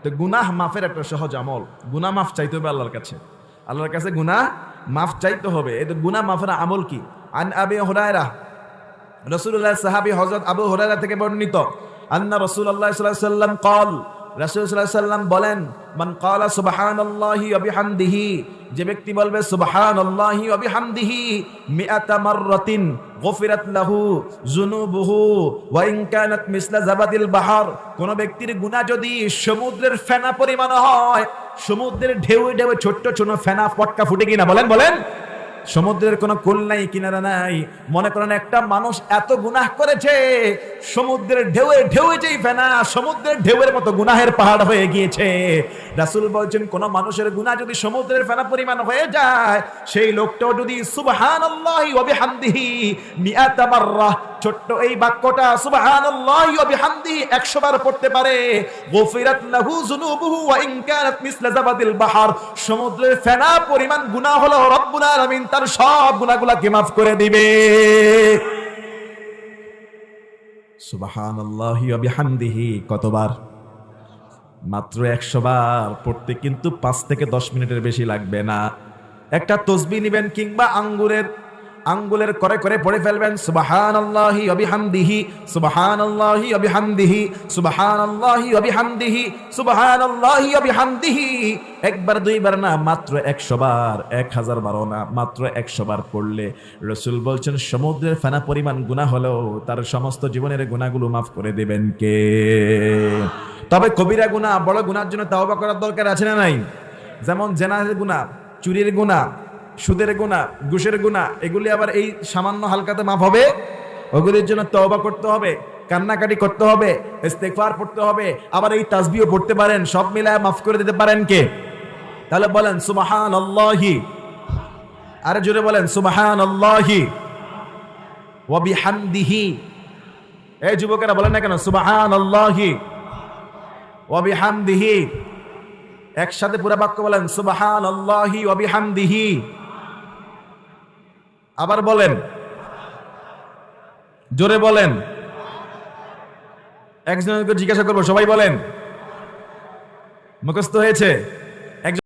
তো গুনাহ মাফের একটা সহজ আমল, গুনাহ মাফ চাইতে হবে আল্লাহর কাছে। আল্লাহর কাছে গুনাহ মাফ চাইতে হবে। এই তো গুনাহ মাফের আমল কি? আন আবি হুরায়রা, রাসূলুল্লাহ সাহাবী হযরত আবু হুরায়রা থেকে বর্ণিত, আন্না রাসূলুল্লাহ সাল্লাল্লাহু আলাইহি ওয়াসাল্লাম قال, রাসূল সাল্লাল্লাহু আলাইহি ওয়াসাল্লাম বলেন, মান ক্বালা সুবহানাল্লাহি ওয়া বিহামদিহি, যে ব্যক্তি বলবে সুবহানাল্লাহি ওয়া বিহামদিহি মিআতা মাররাতিন গফিরাত লাহু যুনুবুহু ওয়া ইন কানাত মিসলা জাবাদিল বাহর, কোন ব্যক্তির গুনাহ যদি সমুদ্রের ফেনা পরিমাণ হয়, সমুদ্রের ঢেউ ঢেউ ছোট ছোট ফেনা পটকা ফুটে কিনা, বলেন বলেন, সমুদ্রের কোনো কুল নাই, কিনারা নাই। মনে করেন একটা মানুষ এত গুনাহ করেছে, সমুদ্রের ঢেউয়ে ঢেউয়ে যেই ফেনা, সমুদ্রের ঢেউয়ের মতো গুনাহের পাহাড় হয়ে গিয়েছে। রাসূল বলছেন, কোন মানুষের গুনাহ যদি সমুদ্রের ফেনা পরিমাণ হয়ে যায়, সেই লোকটাও যদি সুবহানাল্লাহি ওয়া বিহামদিহি মিআতা মাররা, ছোট্ট এই বাক্যটা সুবহানাল্লাহি ওয়া বিহামদিহি 100 বার পড়তে পারে, গফিরাত লাহু যুনুবুহু ওয়া ইন কানাত মিসলা জাবাদিল বাহর, সমুদ্রের ফেনা পরিমাণ গুনাহ হলো রব্বুল আলামিন তার সব গুনাহগুলোকে মাফ করে দিবে। সুবহানাল্লাহি ওয়া বিহামদিহি কতবার? মাত্র 100 বার পড়তে কিন্তু 5 থেকে 10 মিনিটের বেশি লাগবে না। একটা তসবিহ নেবেন কিংবা আঙ্গুলের করে করে পড়ে ফেলবেন, সুবহানাল্লাহি ওয়া বিহামদিহি, সুবহানাল্লাহি ওয়া বিহামদিহি, সুবহানাল্লাহি ওয়া বিহামদিহি, সুবহানাল্লাহি ওয়া বিহামদিহি। একবার দুইবার না, মাত্র 100 বার, 1000 বারও না, মাত্র 100 বার পড়লে রাসূল বলছেন সমুদ্রের ফেনা পরিমাণ গুনাহ হলেও তার সমস্ত জীবনের গুনাহগুলো মাফ করে দেবেন কে? তবে কবিরা গুনাহ, বড় গুনাহের জন্য তাওবা করার দরকার আছে না নাই? যেমন জেনার গুনাহ, চুরির গুনাহ, সুদের গুনাহ, ঘুষের গুনাহ, এগুলি আবার এই সামান্য হালকাতে মাফ হবে? ওগুলির জন্য তওবা করতে হবে, কান্নাকাটি করতে হবে, ইস্তেগফার পড়তে হবে, আবার এই তাসবিহও পড়তে পারেন। সব মিলায় মাফ করে দিতে পারেন কে? তাহলে বলেন সুবহানাল্লাহি, আরে জোরে বলেন সুবহানাল্লাহি ওয়া বিহামদিহি। এই যুবকেরা বলেন না কেন সুবহানাল্লাহি ওয়া বিহামদিহি? একসাথে পুরো বাক্য বলেন সুবহানাল্লাহি ওয়া বিহামদিহি। আবার বলেন, জোরে বলেন। একজনকে জিজ্ঞাসা করবো, সবাই বলেন। মুখস্থ হয়েছে?